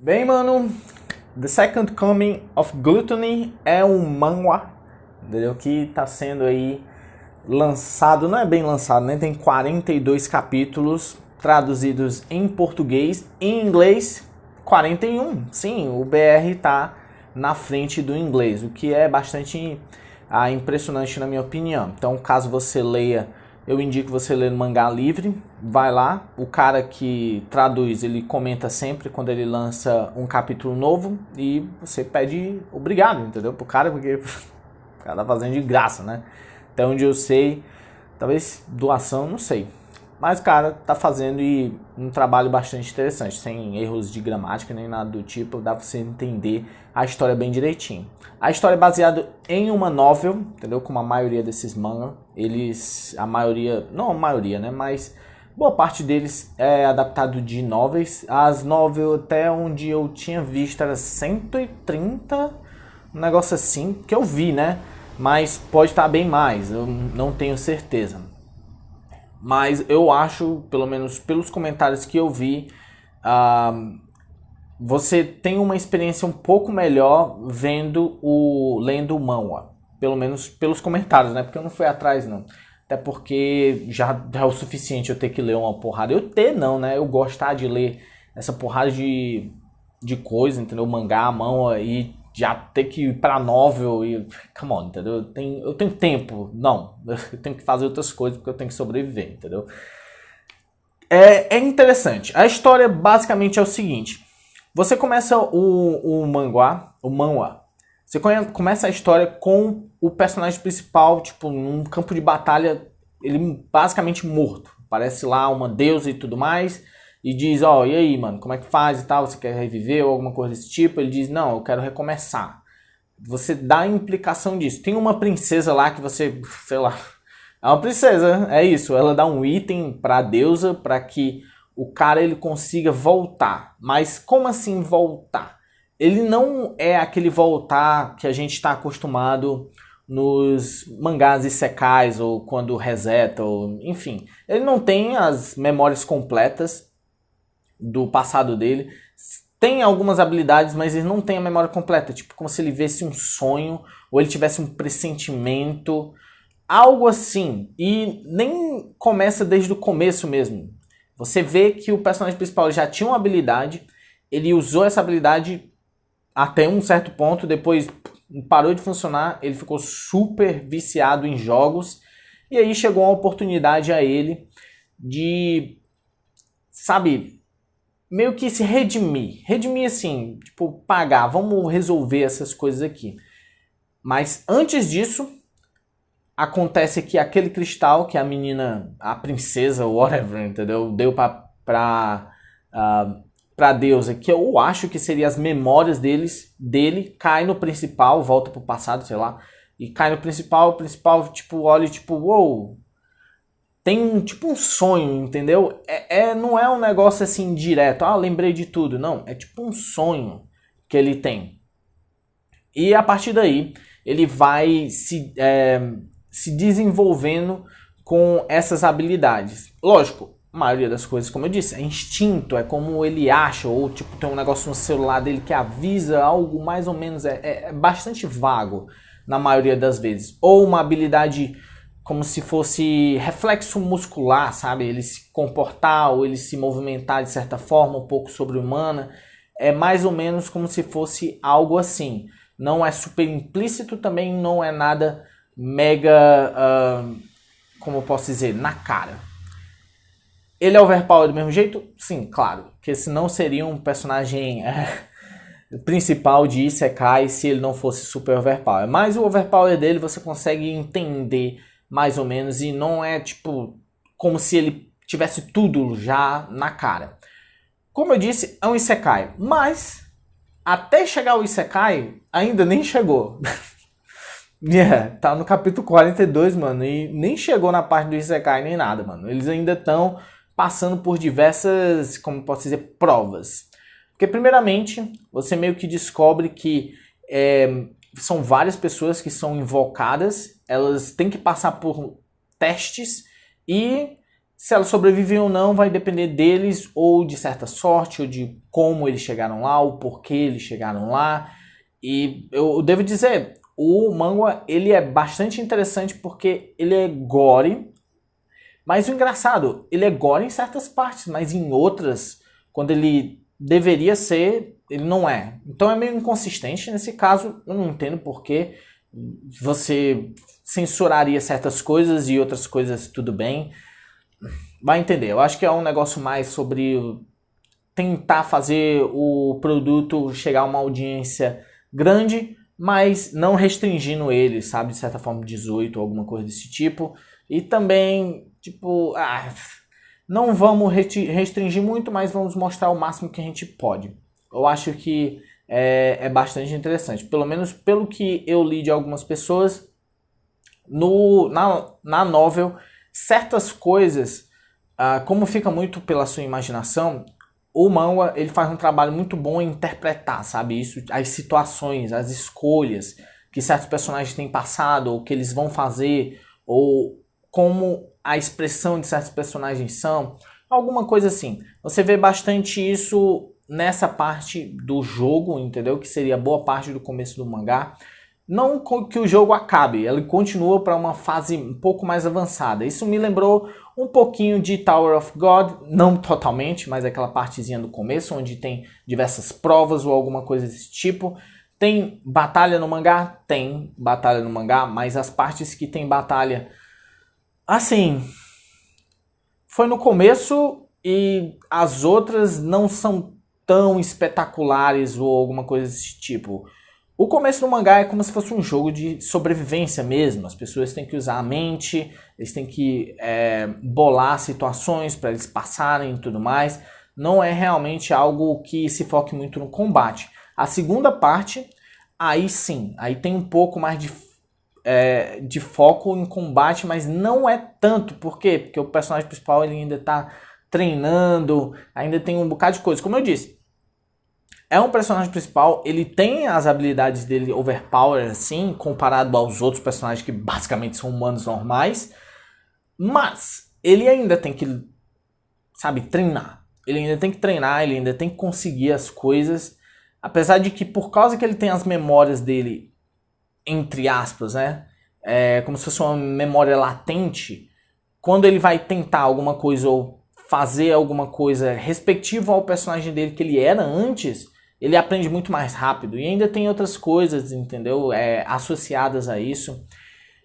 Bem, mano, The Second Coming of Gluttony é um manhwa, entendeu? Que tá sendo aí lançado, não é bem lançado, né? Tem 42 capítulos traduzidos em português, em inglês 41. Sim, o BR tá na frente do inglês, o que é bastante impressionante na minha opinião. Então, caso você leia, eu indico você ler no Mangá Livre, vai lá, o cara que traduz, ele comenta sempre quando ele lança um capítulo novo e você pede obrigado, entendeu? Pro cara, porque o cara tá fazendo de graça, né? Até onde eu sei, talvez doação, não sei. Mas o cara tá fazendo um trabalho bastante interessante, sem erros de gramática nem nada do tipo, dá pra você entender a história bem direitinho. A história é baseada em uma novel, entendeu? Como a maioria desses manga, a maioria, não a maioria, né? Mas boa parte deles é adaptado de novels. As novels, até onde eu tinha visto, era 130, um negócio assim, que eu vi, né? Mas pode estar bem mais, eu não tenho certeza. Mas eu acho, pelo menos pelos comentários que eu vi, você tem uma experiência um pouco melhor lendo o manhwa. Pelo menos pelos comentários, né? Porque eu não fui atrás, não. Até porque já é o suficiente eu ter que ler uma porrada. Eu ter não, né? Eu gostar de ler essa porrada de coisa, entendeu? Mangá, manhwa e já ter que ir pra novel e... Come on, entendeu? Eu tenho tempo. Não, eu tenho que fazer outras coisas porque eu tenho que sobreviver, entendeu? É interessante. A história basicamente é o seguinte. Você começa o manhwa, você começa a história com o personagem principal, tipo, num campo de batalha, ele basicamente morto. Parece lá uma deusa e tudo mais, e diz, ó, e aí, mano, como é que faz e tal, você quer reviver ou alguma coisa desse tipo? Ele diz, não, eu quero recomeçar. Você dá a implicação disso. Tem uma princesa lá que você, sei lá, é uma princesa, é isso, ela dá um item pra deusa, pra que o cara ele consiga voltar. Mas como assim voltar? Ele não é aquele voltar que a gente está acostumado nos mangás isekais ou quando reseta, ou enfim. Ele não tem as memórias completas do passado dele. Tem algumas habilidades, mas ele não tem a memória completa. Tipo, como se ele visse um sonho ou ele tivesse um pressentimento. Algo assim. E nem começa desde o começo mesmo. Você vê que o personagem principal já tinha uma habilidade, ele usou essa habilidade até um certo ponto, depois parou de funcionar, ele ficou super viciado em jogos, e aí chegou uma oportunidade a ele de, sabe, meio que se redimir. Redimir assim, tipo, pagar, vamos resolver essas coisas aqui. Mas antes disso, acontece que aquele cristal que a menina, a princesa, whatever, entendeu? Deu pra deusa, que eu acho que seria as memórias dele, cai no principal, volta pro passado, sei lá, e cai no principal, o principal, tipo, olha, tipo, uou, tem tipo um sonho, entendeu? Não é um negócio assim direto, lembrei de tudo, não, é tipo um sonho que ele tem. E a partir daí, ele vai se desenvolvendo com essas habilidades. Lógico, a maioria das coisas, como eu disse, é instinto, é como ele acha, ou tipo, tem um negócio no celular dele que avisa algo mais ou menos, é bastante vago na maioria das vezes. Ou uma habilidade como se fosse reflexo muscular, sabe? Ele se comportar ou ele se movimentar de certa forma, um pouco sobre-humana. É mais ou menos como se fosse algo assim. Não é super implícito, também não é nada mega, como eu posso dizer, na cara. Ele é overpower do mesmo jeito? Sim, claro. Porque senão seria um personagem principal de Isekai se ele não fosse super overpower. Mas o overpower dele você consegue entender mais ou menos e não é tipo como se ele tivesse tudo já na cara. Como eu disse, é um Isekai. Mas até chegar ao Isekai, ainda nem chegou. Tá no capítulo 42, mano, e nem chegou na parte do Isekai nem nada, mano. Eles ainda estão passando por diversas, como posso dizer, provas. Porque, primeiramente, você meio que descobre que são várias pessoas que são invocadas, elas têm que passar por testes e Se ela sobreviver ou não vai depender deles, ou de certa sorte, ou de como eles chegaram lá, o porquê eles chegaram lá. E eu devo dizer, o manga ele é bastante interessante porque ele é gore, mas o engraçado, ele é gore em certas partes, mas em outras, quando ele deveria ser, ele não é. Então é meio inconsistente. Nesse caso, eu não entendo por que você censuraria certas coisas e outras coisas tudo bem. Vai entender. Eu acho que é um negócio mais sobre tentar fazer o produto chegar a uma audiência grande, mas não restringindo ele, sabe? De certa forma, 18 ou alguma coisa desse tipo. E também, tipo, não vamos restringir muito, mas vamos mostrar o máximo que a gente pode. Eu acho que é bastante interessante. Pelo menos pelo que eu li de algumas pessoas, na novel, certas coisas, como fica muito pela sua imaginação, o manga ele faz um trabalho muito bom em interpretar, sabe? Isso, as situações, as escolhas que certos personagens têm passado, ou que eles vão fazer, ou como a expressão de certos personagens são, alguma coisa assim. Você vê bastante isso nessa parte do jogo, entendeu? Que seria boa parte do começo do mangá. Não que o jogo acabe, ele continua para uma fase um pouco mais avançada. Isso me lembrou um pouquinho de Tower of God, não totalmente, mas aquela partezinha do começo, onde tem diversas provas ou alguma coisa desse tipo. Tem batalha no mangá? Tem batalha no mangá, mas as partes que tem batalha, assim, foi no começo e as outras não são tão espetaculares ou alguma coisa desse tipo. O começo do mangá é como se fosse um jogo de sobrevivência mesmo. As pessoas têm que usar a mente, eles têm que bolar situações para eles passarem e tudo mais. Não é realmente algo que se foque muito no combate. A segunda parte, aí sim, aí tem um pouco mais de foco em combate, mas não é tanto. Por quê? Porque o personagem principal ele ainda está treinando, ainda tem um bocado de coisa. Como eu disse, é um personagem principal, ele tem as habilidades dele overpower, assim, comparado aos outros personagens que basicamente são humanos normais, mas ele ainda tem que, sabe, treinar. Ele ainda tem que treinar, ele ainda tem que conseguir as coisas, apesar de que por causa que ele tem as memórias dele, entre aspas, né, como se fosse uma memória latente, quando ele vai tentar alguma coisa ou fazer alguma coisa respectivo ao personagem dele que ele era antes, ele aprende muito mais rápido. E ainda tem outras coisas, entendeu? Associadas a isso.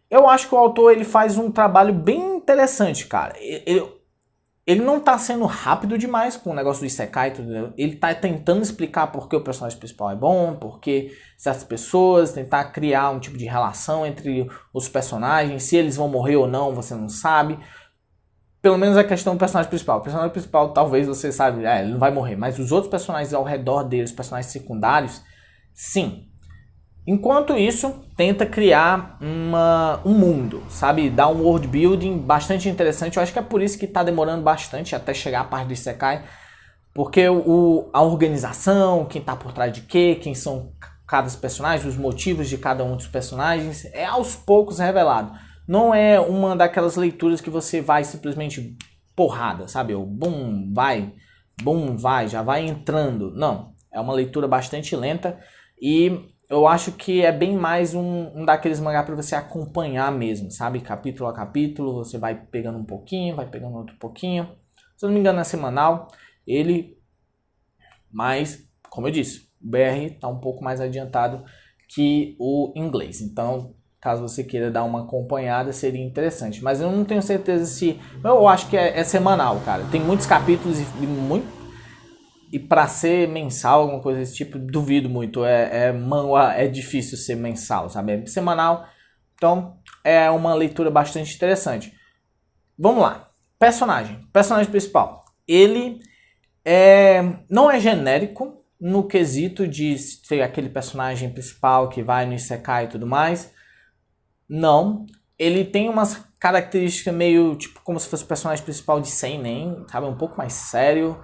Eu acho que o autor ele faz um trabalho bem interessante, cara. Ele não tá sendo rápido demais com o negócio do Isekai, entendeu? Ele tá tentando explicar por que o personagem principal é bom, por que certas pessoas, tentar criar um tipo de relação entre os personagens. Se eles vão morrer ou não, você não sabe. Pelo menos a questão do personagem principal. O personagem principal, talvez você saiba, ele não vai morrer. Mas os outros personagens ao redor dele, os personagens secundários, sim. Enquanto isso, tenta criar um mundo, sabe? Dá um world building bastante interessante. Eu acho que é por isso que está demorando bastante até chegar a parte do Isekai. Porque a organização, quem está por trás de quê, quem são cada personagem, os motivos de cada um dos personagens, é aos poucos revelado. Não é uma daquelas leituras que você vai simplesmente porrada, sabe? Bum, vai, já vai entrando. Não, é uma leitura bastante lenta e eu acho que é bem mais um daqueles mangá para você acompanhar mesmo, sabe? Capítulo a capítulo, você vai pegando um pouquinho, vai pegando outro pouquinho. Se eu não me engano é semanal, mas, como eu disse, o BR está um pouco mais adiantado que o inglês, então caso você queira dar uma acompanhada, seria interessante. Mas eu não tenho certeza se... Eu acho que é semanal, cara. Tem muitos capítulos e para ser mensal, alguma coisa desse tipo, duvido muito. É difícil ser mensal, sabe? É semanal. Então, é uma leitura bastante interessante. Vamos lá. Personagem principal. Ele não é genérico no quesito de ser aquele personagem principal que vai no Isekai e tudo mais. Não, ele tem umas características meio, tipo, como se fosse o personagem principal de seinen, sabe? Um pouco mais sério.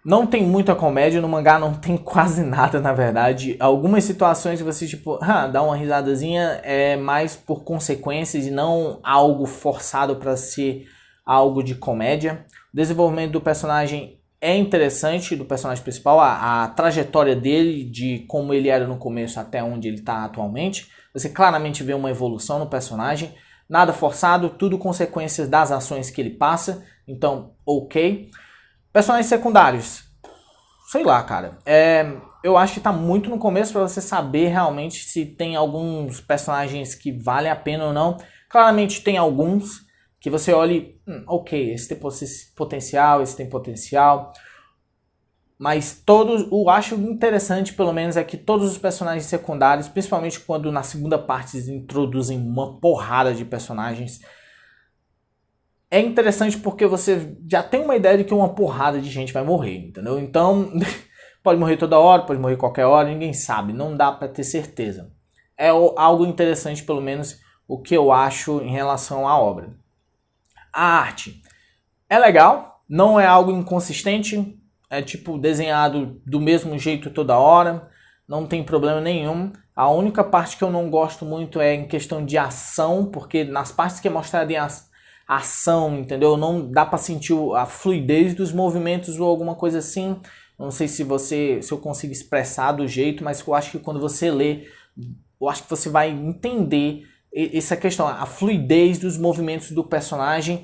Não tem muita comédia, no mangá não tem quase nada, na verdade. Algumas situações você, tipo, dá uma risadazinha, é mais por consequências e não algo forçado para ser algo de comédia. O desenvolvimento do personagem é interessante, do personagem principal, a trajetória dele, de como ele era no começo até onde ele está atualmente. Você claramente vê uma evolução no personagem, nada forçado, tudo consequências das ações que ele passa, então ok. Personagens secundários, sei lá, cara, eu acho que tá muito no começo para você saber realmente se tem alguns personagens que valem a pena ou não. Claramente tem alguns que você olhe, ok, esse tem potencial, esse tem potencial. Mas todos, eu acho interessante pelo menos é que todos os personagens secundários, principalmente quando na segunda parte eles introduzem uma porrada de personagens, é interessante porque você já tem uma ideia de que uma porrada de gente vai morrer, entendeu? Então, pode morrer toda hora, pode morrer qualquer hora, ninguém sabe, não dá pra ter certeza. É algo interessante pelo menos o que eu acho em relação à obra. A arte é legal, não é algo inconsistente, é tipo desenhado do mesmo jeito toda hora, não tem problema nenhum. A única parte que eu não gosto muito é em questão de ação, porque nas partes que é mostrada em ação, entendeu? Não dá pra sentir a fluidez dos movimentos ou alguma coisa assim. Não sei se eu consigo expressar do jeito, mas eu acho que quando você lê, eu acho que você vai entender essa questão, a fluidez dos movimentos do personagem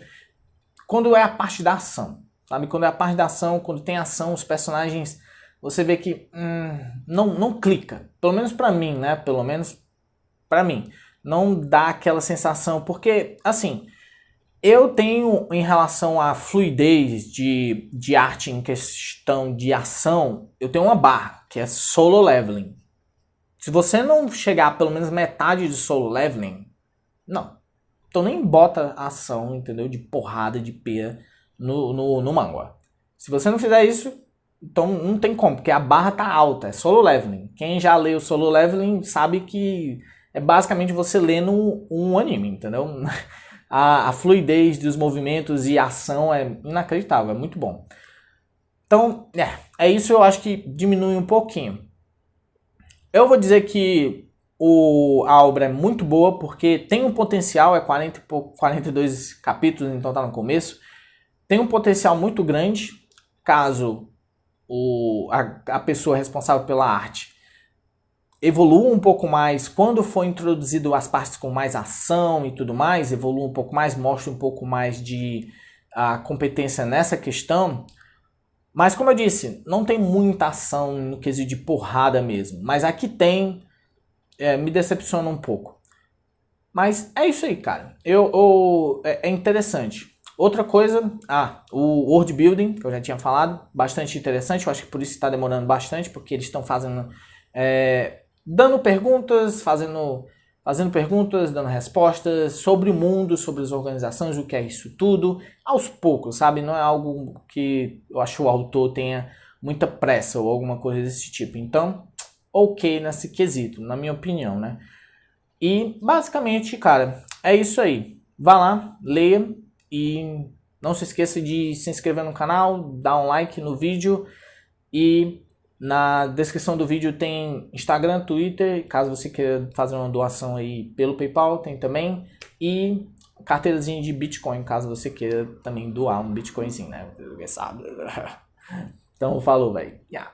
quando é a parte da ação, sabe? Quando é a parte da ação, quando tem ação, os personagens, você vê que não clica. Pelo menos pra mim, né? Pelo menos pra mim. Não dá aquela sensação, porque, assim, eu tenho em relação à fluidez de arte em questão de ação, eu tenho uma barra, que é solo leveling. Se você não chegar a pelo menos metade de solo leveling, não. Então nem bota ação, entendeu? De porrada, de pera no mangá. Se você não fizer isso, então não tem como, porque a barra tá alta, é solo leveling. Quem já leu solo leveling sabe que é basicamente você lendo um anime, entendeu? A fluidez dos movimentos e a ação é inacreditável, é muito bom. Então, é isso, eu acho que diminui um pouquinho. Eu vou dizer que a obra é muito boa porque tem um potencial, é 42 capítulos, então tá no começo. Tem um potencial muito grande, caso a pessoa responsável pela arte evolua um pouco mais, quando for introduzido as partes com mais ação e tudo mais, evolua um pouco mais, mostra um pouco mais de competência nessa questão. Mas como eu disse, não tem muita ação no quesito de porrada mesmo. Mas aqui tem, me decepciona um pouco. Mas é isso aí, cara. É interessante. Outra coisa, o world building, que eu já tinha falado, bastante interessante. Eu acho que por isso está demorando bastante, porque eles estão fazendo, dando perguntas, fazendo perguntas, dando respostas sobre o mundo, sobre as organizações, o que é isso tudo, aos poucos, sabe? Não é algo que eu acho que o autor tenha muita pressa ou alguma coisa desse tipo. Então, ok nesse quesito, na minha opinião, né? E basicamente, cara, é isso aí. Vá lá, leia e não se esqueça de se inscrever no canal, dar um like no vídeo e na descrição do vídeo tem Instagram, Twitter, caso você queira fazer uma doação aí pelo PayPal, tem também. E carteirazinha de Bitcoin, caso você queira também doar um Bitcoinzinho, né? Sabe? Então, falou, velho. Yeah.